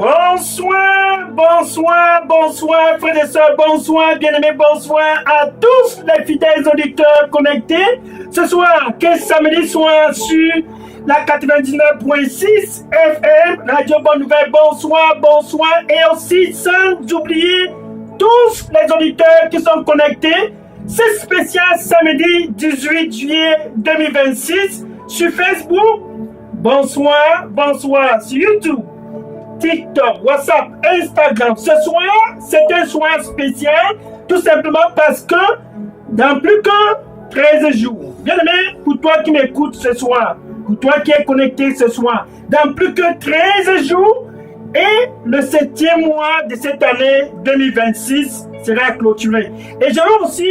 Bonsoir, frères et sœurs, bonsoir, bien-aimés, bonsoir à tous les fidèles auditeurs connectés. Ce soir, quel samedi soir sur la 99.6 FM, Radio Bonne Nouvelle, bonsoir, et aussi sans oublier tous les auditeurs qui sont connectés. C'est spécial samedi 18 juillet 2026 sur Facebook. Bonsoir, sur YouTube, TikTok, WhatsApp, Instagram. Ce soir, c'est un soir spécial, tout simplement parce que dans plus que 13 jours, bien aimé, pour toi qui m'écoutes ce soir, pour toi qui es connecté ce soir, dans plus que 13 jours, et le 7e mois de cette année 2026 sera clôturé. Et je veux aussi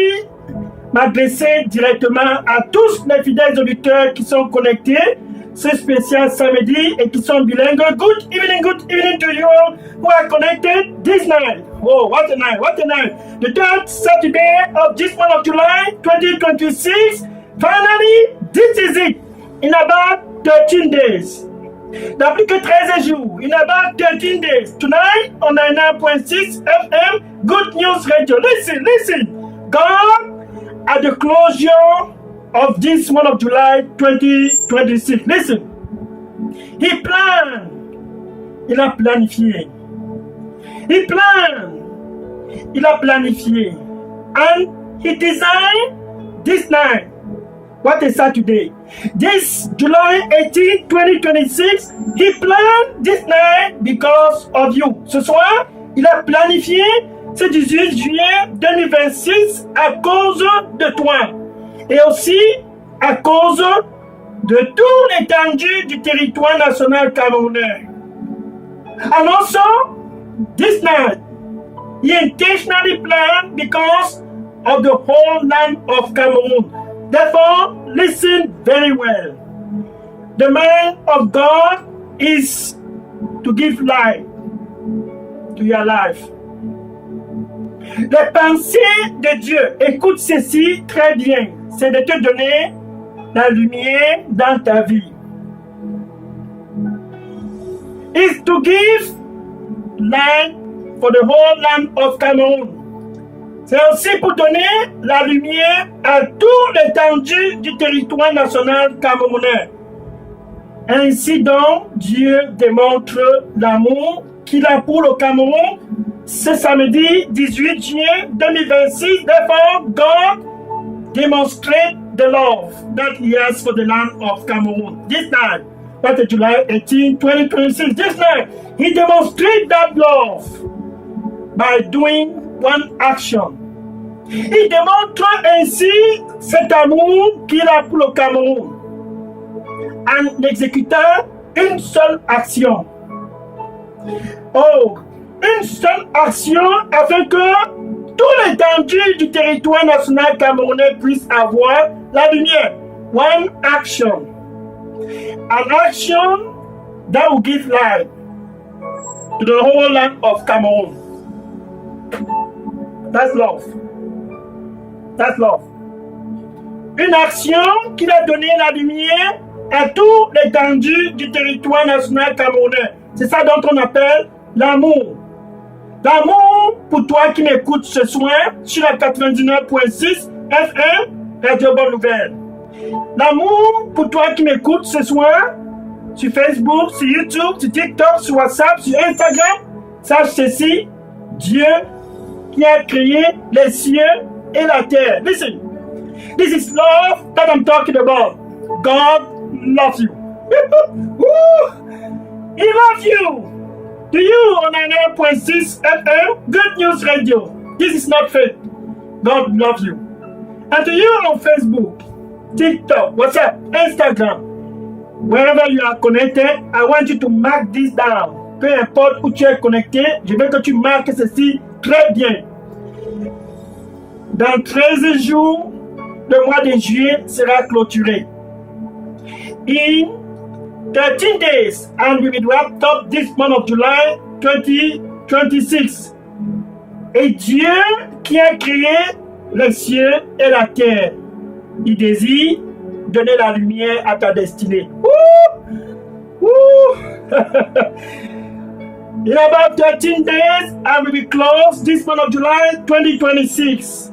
m'adresser directement à tous les fidèles auditeurs qui sont connectés ce spécial samedi et qui sont bilingues. Good evening to you all who are connected this night. Oh, what a night. The third Saturday of this month of July 2026. Finally, this is it. In about 13 days. Dans plus que 13 jours. In about 13 days. Tonight, on 99.6 FM, Good News Radio. Listen. God, at the closure of this month of July 2026. Listen. Il a planifié. Il a planifié. And he designed this night. What is Saturday? This July 18, 2026, he planned this night because of you. Ce soir, il a planifié ce 18 juillet 2026 à cause de toi. Et aussi à cause de toute l'étendue du territoire national camerounais. And also, this night, he intentionally planned because of the whole land of Cameroon. Therefore, listen very well. The mind of God is to give life to your life. Les pensées de Dieu, écoute ceci très bien, c'est de te donner la lumière dans ta vie. Is to give light for the whole land of Cameroon. C'est aussi pour donner la lumière à toute l'étendue du territoire national camerounais. Ainsi donc, Dieu démontre l'amour qu'il a pour le Cameroun ce samedi 18 juillet 2026. Therefore, God demonstrated the love that he has for the land of Cameroon. This night, that is July 18, 2026. This night, he demonstrated that love by doing one action. Il démontre ainsi cet amour qu'il a pour le Cameroun en exécutant une seule action. Une seule action afin que tout l'étendue du territoire national camerounais puisse avoir la lumière. One action. An action that will give life to the whole land of Cameroon. That's love. Une action qui a donné la lumière à tout l'étendue du territoire national camerounais. C'est ça dont on appelle l'amour. L'amour pour toi qui m'écoutes ce soir sur la 99.6 FM, Radio Bonne Nouvelle. L'amour pour toi qui m'écoutes ce soir sur Facebook, sur YouTube, sur TikTok, sur WhatsApp, sur Instagram. Sache ceci, Dieu qui a créé les cieux et la terre. Listen, this is love that I'm talking about. God loves you. He loves you. To you on 99.6 FM, Good News Radio. This is not fake. God loves you. And to you on Facebook, TikTok, WhatsApp, Instagram, wherever you are connected, I want you to mark this down. Peu importe où tu es connecté, je veux que tu marques ceci très bien. Dans 13 jours, le mois de juillet sera clôturé. In 13 days, and we will wrap up this month of July 2026. Et Dieu qui a créé les cieux et la terre, il désire donner la lumière à ta destinée. In about 13 days, I will be closed this month of July 2026.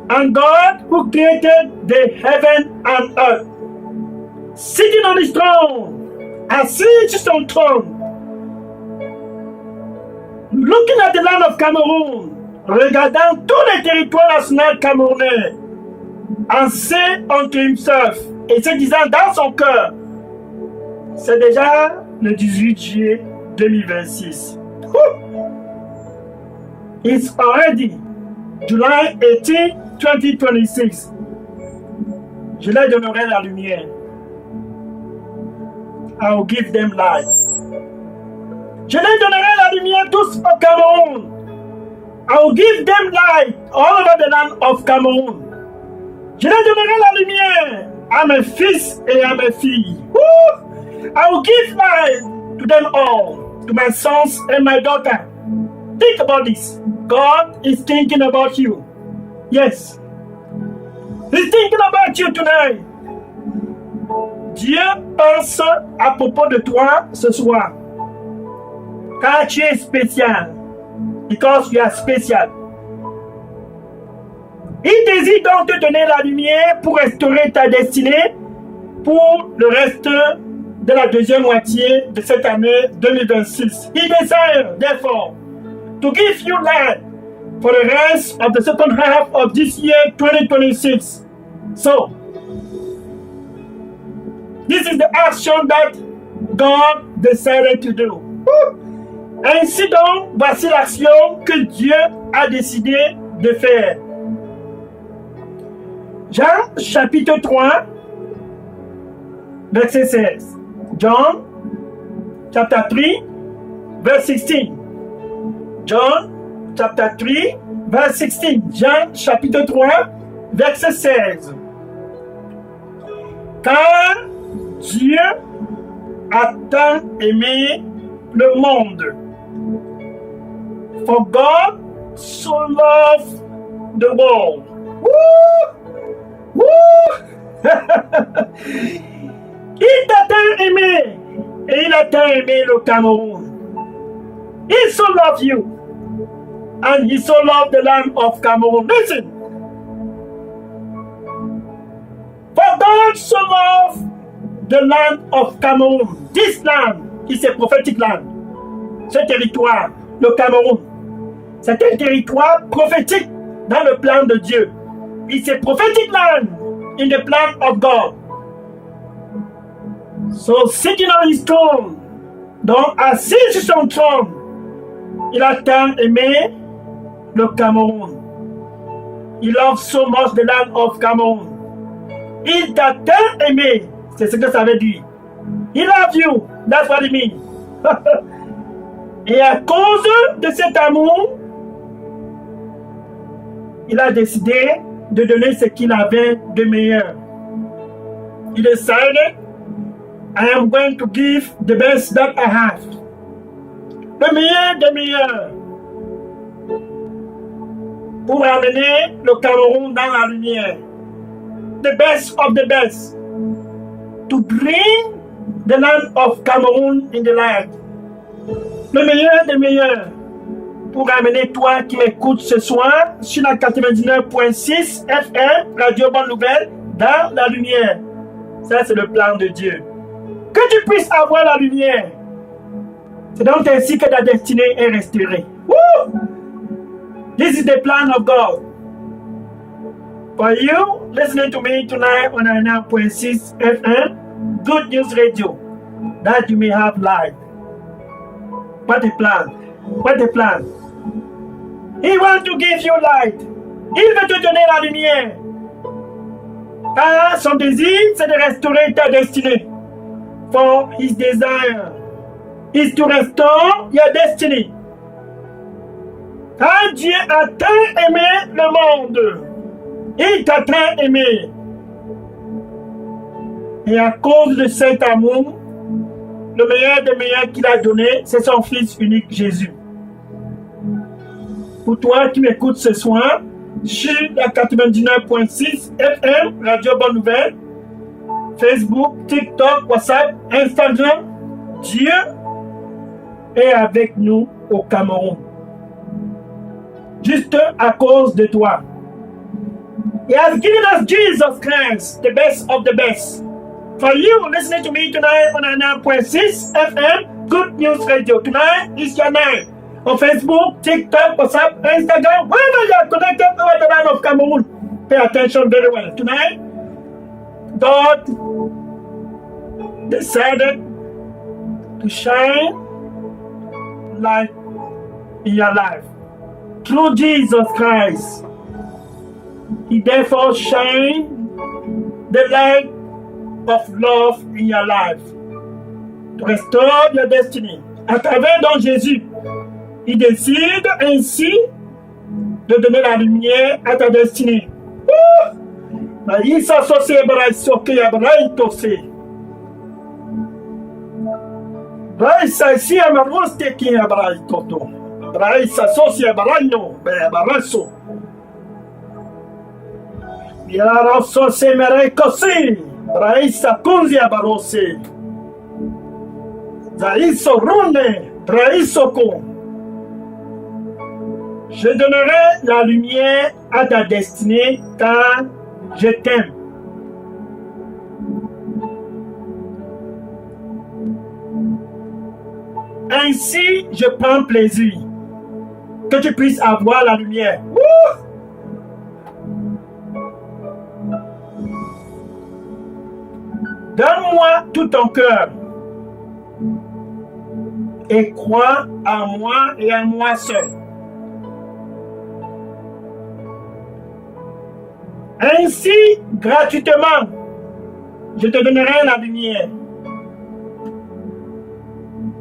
And God, who created the heaven and earth, sitting on his throne, assis sur son trône, looking at the land of Cameroon, regardant tous les territoires nationaux camerounais, and say unto himself, et se disant dans son cœur, c'est déjà le 18 juillet 2026. It's already July 18, 2026. Je leur donnerai la lumière. I will give them light. Je leur donnerai la lumière tous au Cameroun. I will give them light all over the land of Cameroon. Je leur donnerai la lumière à mes fils et à mes filles. Woo! I will give light to them all, to my sons and my daughter. Think about this. God is thinking about you. Yes. He's thinking about you tonight. Dieu pense à propos de toi ce soir. Car tu es spécial. Because you are special. Il désire donc te donner la lumière pour restaurer ta destinée pour le reste de la deuxième moitié de cette année 2026. He desires, therefore, to give you light for the rest of the second half of this year 2026. So, this is the action that God decided to do. Ainsi donc, voici l'action que Dieu a décidé de faire. Jean chapitre 3, verset 16. John chapter 3, verse 16. John chapter 3, verse 16. Jean chapitre 3, verset 16. Car Dieu a tant aimé le monde. For God so loved the world. Woo! Woo! Il t'a tant aimé et il a tant aimé le Cameroun. He so loved you and he so loved the land of Cameroon. Listen. For God so loved the land of Cameroon. This land is a prophetic land. Ce territoire, le Cameroun, c'est un territoire prophétique dans le plan de Dieu. It's a prophetic land in the plan of God. So sitting on his throne, donc assis sur son trône, il a tant aimé le Cameroun. He loves so much the land of Cameroon. Il t'a tant aimé, c'est ce que ça veut dire. He loves you, that's what it means. Et à cause de cet amour, il a décidé de donner ce qu'il avait de meilleur. He decided, I am going to give the best that I have. Le meilleur des meilleurs. Pour amener le Cameroun dans la lumière. The best of the best. To bring the land of Cameroon in the light. Le meilleur des meilleurs. Pour amener toi qui m'écoutes ce soir sur la 99.6 FM, Radio Bonne Nouvelle, dans la lumière. Ça, c'est le plan de Dieu. Que tu puisses avoir la lumière. C'est donc ainsi que ta destinée est restaurée. Woo! This is the plan of God. For you, listening to me tonight on 99.6 FM, Good News Radio, that you may have light. What a plan. What a plan. He wants to give you light. Il veut te donner la lumière. Car son désir, c'est de restaurer ta destinée. For his desire is to restore your destiny. Car Dieu a tant aimé le monde. Il t'a tant aimé. Et à cause de cet amour, le meilleur des meilleurs qu'il a donné, c'est son Fils unique Jésus. Pour toi qui m'écoutes ce soir, sur la 99.6 FM, Radio Bonne Nouvelle, Facebook, TikTok, WhatsApp, Instagram, Dieu est avec nous au Cameroun. Juste à cause de toi. He has given us Jesus Christ, the best of the best. For you listening to me tonight on 9.6 FM, Good News Radio. Tonight is your night. On Facebook, TikTok, WhatsApp, Instagram, wherever you are connected over the land of Cameroon. Pay attention very well. Tonight, God decided to shine light in your life. Through Jesus Christ, He therefore shine the light of love in your life to restore your destiny. À travers donc Jésus, il décide ainsi de donner la lumière à ta destinée. Il s'associe à Braïsoké, à Braïtosé. Braïsasi à Marosteki, à Braïtoto. Braïsassocie à Braïno, à Barasso. Yarasose Merekosi, Braïsa Kunzi à Barosé. Zaïso Rune, Braïsoko. Je donnerai la lumière à ta destinée car je t'aime. Ainsi, je prends plaisir que tu puisses avoir la lumière. Donne-moi tout ton cœur et crois en moi et en moi seul. Ainsi, gratuitement, je te donnerai la lumière.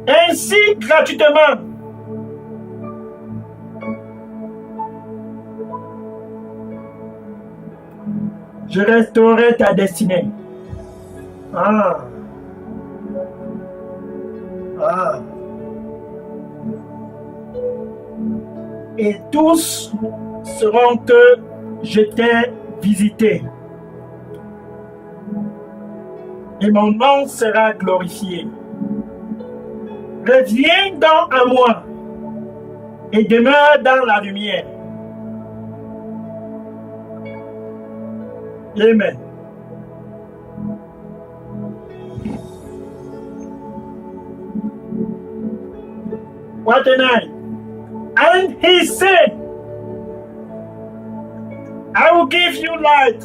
Ainsi, gratuitement, je restaurerai ta destinée. Et tous sauront que je t'ai visité. Et mon nom sera glorifié. Reviens donc à moi et demeure dans la lumière. Amen. What a night. And he said, I will give you light,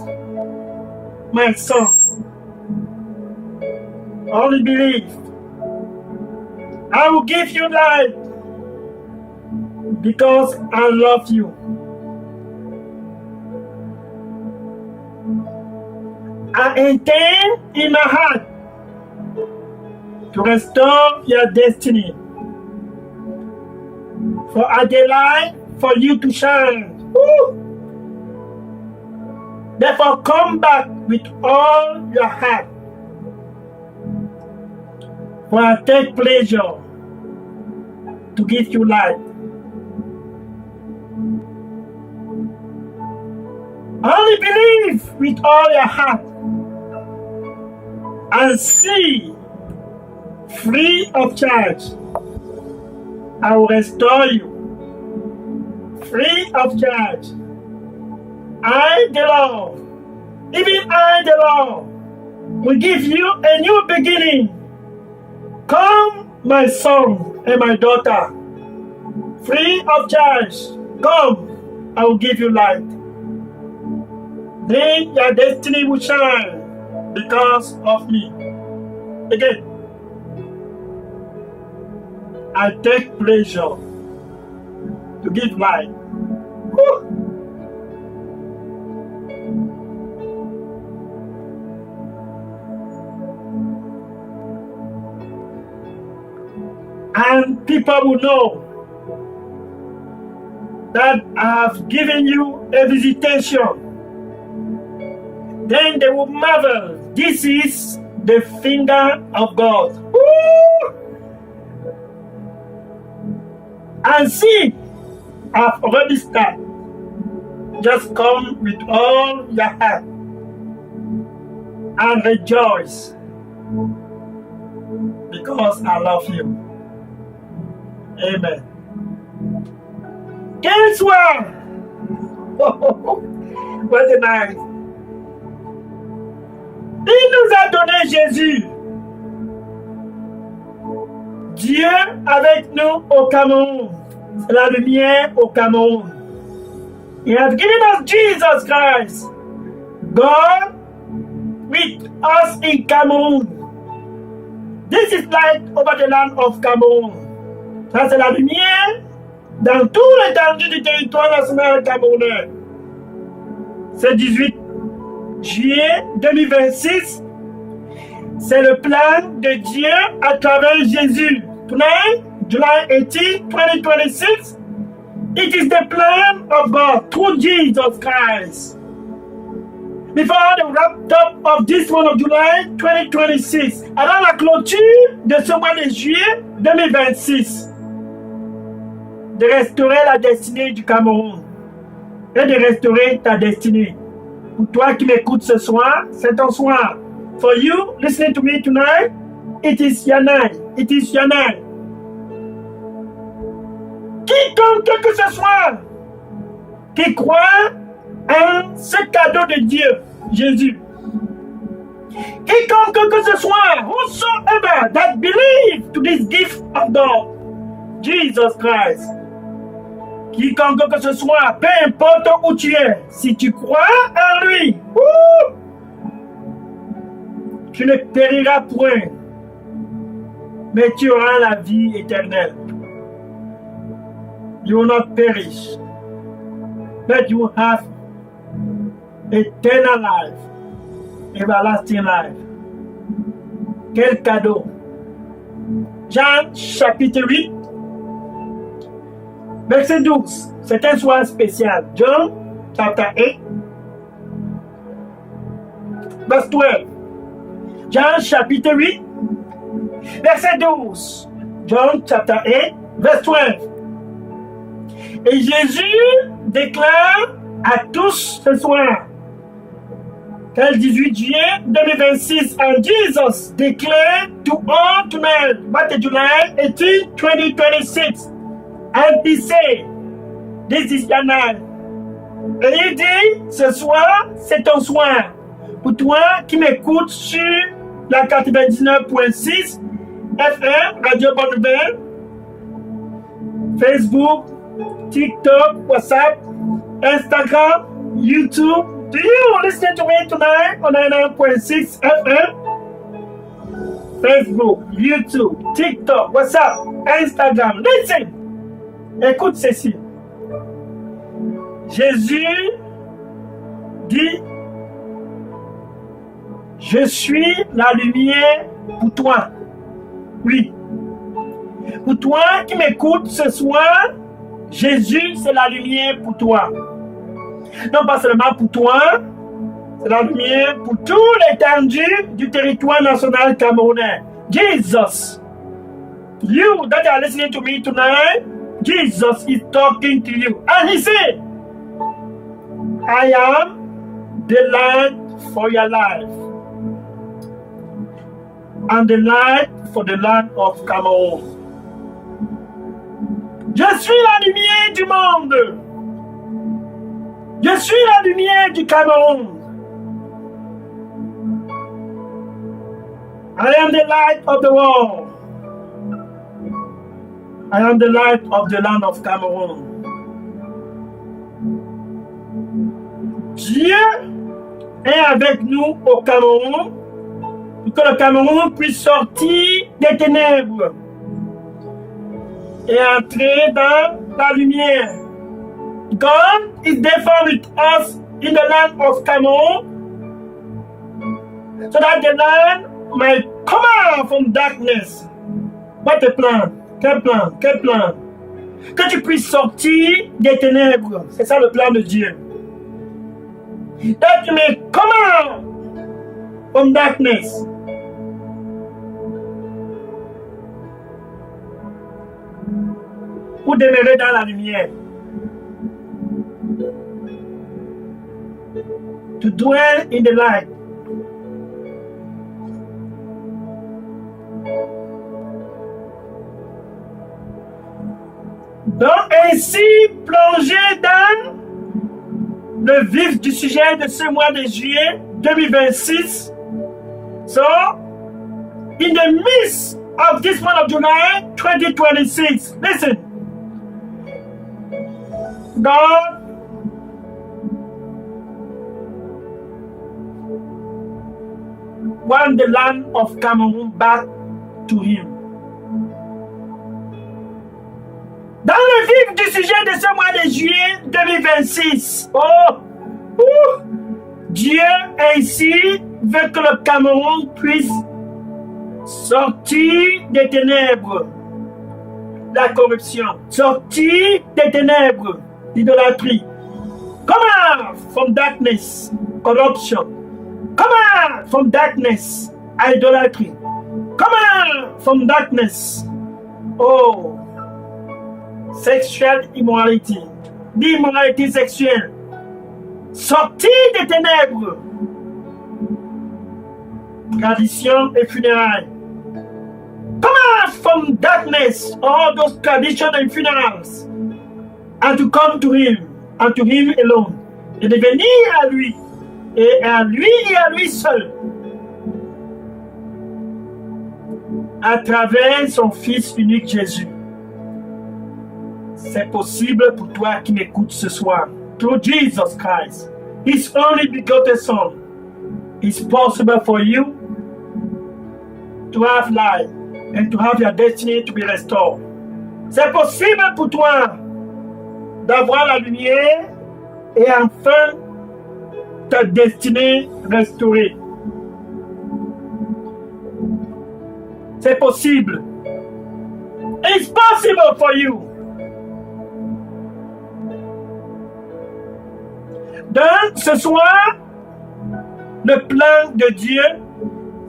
my son. Only believe. I will give you light because I love you. I intend in my heart to restore your destiny. For I delight for you to shine. Woo! Therefore, come back with all your heart. For I take pleasure to give you light. Only believe with all your heart and see, free of charge. I will restore you, free of charge. I, the Lord, even I, the Lord, will give you a new beginning. Come, my son and my daughter, free of charge. Come, I will give you light. Then your destiny will shine because of me. Again, I take pleasure to give light. Woo! And people will know that I have given you a visitation. Then they will marvel. This is the finger of God. Woo! And see, I've already started. Just come with all your heart and rejoice because I love you. Amen. Quel soit, what a night. Il nous a donné Jésus. Dieu avec nous au Cameroun. C'est la lumière au Cameroun. He has given us Jesus Christ. God with us in Cameroun. This is light over the land of Cameroun. Ça, c'est la lumière dans tout l'étendue du territoire national camerounais. C'est 18 juillet 2026. C'est le plan de Dieu à travers Jésus. Tonight, July 18, 2026, it is the plan of God through Jesus Christ. Before the wrap-up of this month of July 2026, avant la clôture de ce mois de juillet 2026, de restaurer la destinée du Cameroun et de restaurer ta destinée. Pour toi qui m'écoutes ce soir, c'est ton soir. For you listening to me tonight, it is your night. It is your night. Quiconque que ce soit qui croit en ce cadeau de Dieu, Jésus. Quiconque que ce soit, whosoever that believe to this gift of God, Jesus Christ. Quiconque que ce soit, peu importe où tu es, si tu crois en lui, tu ne périras point, mais tu auras la vie éternelle. You will not perish, but you will have eternal life, everlasting life. Quel cadeau! Jean chapitre 8, verset 12. C'est un soir spécial. John chapter 8, verse 12. Jean chapitre 8, verset 12. John chapter 8, verse 12. Et Jésus déclare à tous ce soir, le 18 juillet 2026, and Jesus declared to all tonight, but July 18, 2026, and he said, this is your night. Et il dit, ce soir, c'est ton soir. Pour toi qui m'écoutes sur la 99.6 FM, Radio Bonne Nouvelle, Facebook, TikTok, WhatsApp, Instagram, YouTube. Do you listen to me tonight on 99.6 FM? Facebook, YouTube, TikTok, WhatsApp, Instagram. Listen. Écoute ceci. Jésus dit, je suis la lumière pour toi. Oui. Pour toi qui m'écoutes ce soir, Jésus, c'est la lumière pour toi. Non pas seulement pour toi, c'est la lumière pour tout l'étendue du territoire national camerounais. Jesus, you that are listening to me tonight, Jesus is talking to you. And he said, I am the light for your life. And the light for the land of Cameroon. Je suis la lumière du monde. Je suis la lumière du Cameroun. I am the light of the world. I am the light of the land of Cameroon. Dieu est avec nous au Cameroun pour que le Cameroun puisse sortir des ténèbres et entrer dans la lumière. God is therefore with us in the land of Cameroon so that the land might come out from darkness. What a plan! Quel plan! Quel plan! Que tu puisses sortir des ténèbres. C'est ça le plan de Dieu. That you may come out from darkness. Pour demeurer dans la lumière. To dwell in the light. Donc, ainsi, plongé dans le vif du sujet de ce mois de juillet 2026. So, in the midst of this month of July 2026, listen. God wants the land of Cameroon back to him. Dans le vif du sujet de ce mois de juillet 2026, Dieu ainsi veut que le Cameroun puisse sortir des ténèbres, la corruption, sortir des ténèbres, l'idolâtrie. Come out from darkness, corruption. Come out from darkness, idolatry. Come out from darkness, sexual immorality, l'immoralité sexuelle. Sortir des ténèbres, tradition et funérailles. Come out from darkness, all those traditions and funerals, and to come to him alone, et de venir à lui, et à lui seul, à travers son Fils unique Jésus. C'est possible pour toi qui m'écoutes ce soir. Through Jesus Christ, His only begotten Son, it's possible for you to have life and to have your destiny to be restored. C'est possible pour toi d'avoir la lumière et enfin ta destinée restaurée. C'est possible. It's possible for you. Donc, ce soir, le plan de Dieu,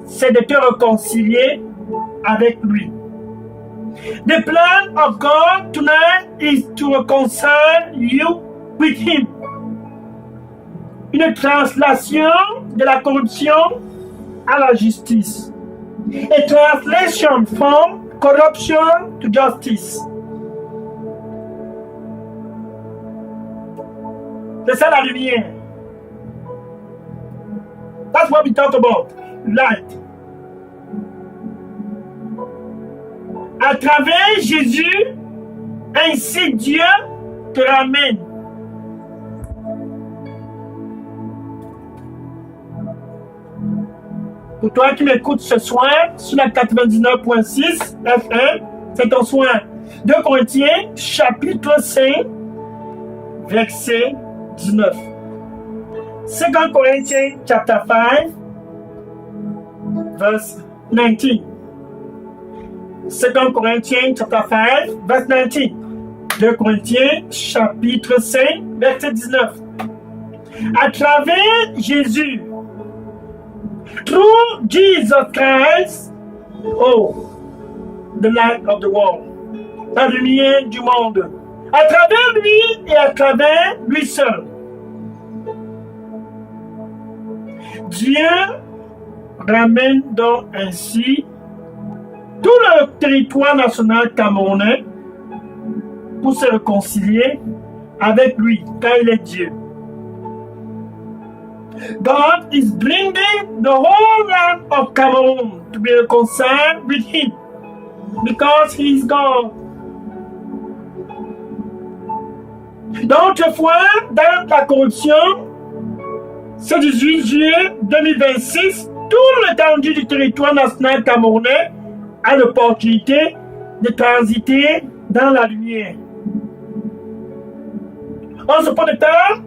c'est de te réconcilier avec lui. The plan of God tonight is to reconcile you with him. Une translation de la corruption à la justice. A translation from corruption to justice. C'est ça la lumière. That's what we talk about. Light. À travers Jésus, ainsi Dieu te ramène. Pour toi qui m'écoutes ce soir sur la 99.6 FM, c'est ton soin. 2 Corinthiens, chapitre 5, verset 19. 2 Corinthians, chapter 5, verse 19. 2 Corinthians, chapter 5, verse 19. 2 Corinthiens, chapitre 5, verset 19. À travers Jésus, through Jesus Christ, the light of the world, la lumière du monde, à travers lui et à travers lui seul, Dieu ramène donc ainsi tout le territoire national camerounais pour se réconcilier avec lui, car il est Dieu. God is bringing the whole land of Cameroon to be reconciled with him because he is God. D'autrefois, dans la corruption, ce 18 juillet 2026, tout l'étendue du territoire national camerounais a l'opportunité de transiter dans la lumière. Once upon a time,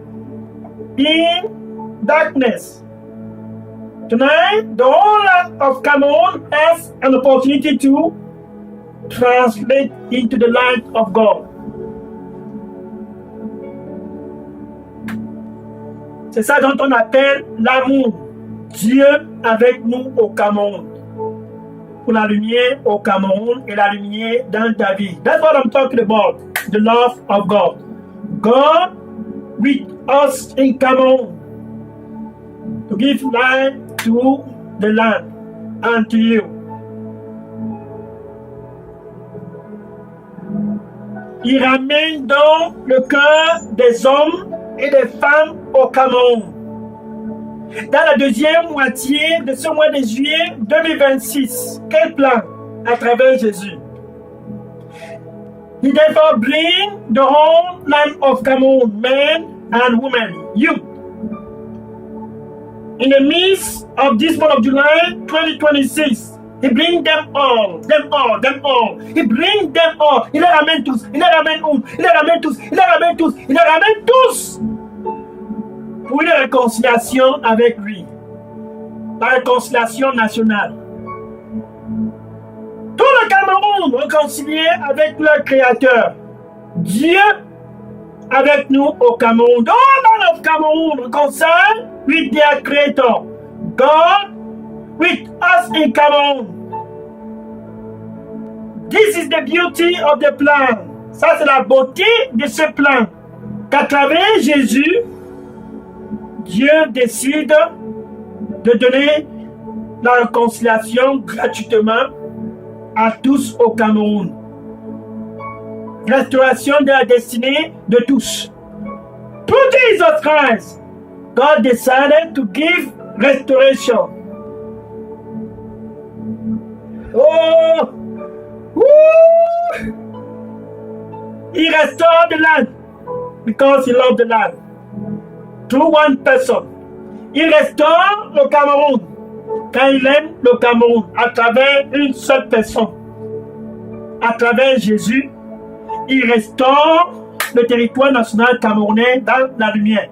in darkness. Tonight, the whole land of Cameroon has an opportunity to translate into the light of God. C'est ça dont on appelle l'amour. Dieu avec nous au Cameroun. Pour la lumière au Cameroun et la lumière dans ta vie. That's what I'm talking about. The love of God. God with us in Cameroon. To give life to the land and to you. Il ramène donc le cœur des hommes et des femmes au Cameroun. Dans la deuxième moitié de ce mois de juillet 2026, quel plan à travers Jésus? He therefore bring the whole land of Cameroun, men and women, youth. In the midst of this month of July 2026, He bring them all. He bring them all. Il les ramène tous. Il les ramène où? Il les ramène tous. Il les ramène tous. Il les ramène tous. Pour une réconciliation avec lui. La réconciliation nationale. Tout le Cameroun réconcilié avec leur Créateur. Dieu avec nous au Cameroun. All of Cameroun reconciled with their Creator. God with us in Cameroun. This is the beauty of the plan. Ça, c'est la beauté de ce plan. Qu'à travers Jésus, Dieu décide de donner la réconciliation gratuitement à tous au Cameroun. Restauration de la destinée de tous. Through Jesus Christ, God decided to give restoration. Oh! Woo! He restored the land because he loved the land. Through one person. Il restaure le Cameroun quand il aime le Cameroun à travers une seule personne. À travers Jésus, il restaure le territoire national camerounais dans la lumière.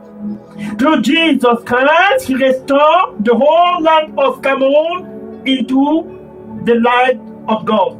Through Jesus Christ, he restored the whole land of Cameroon into the light of God.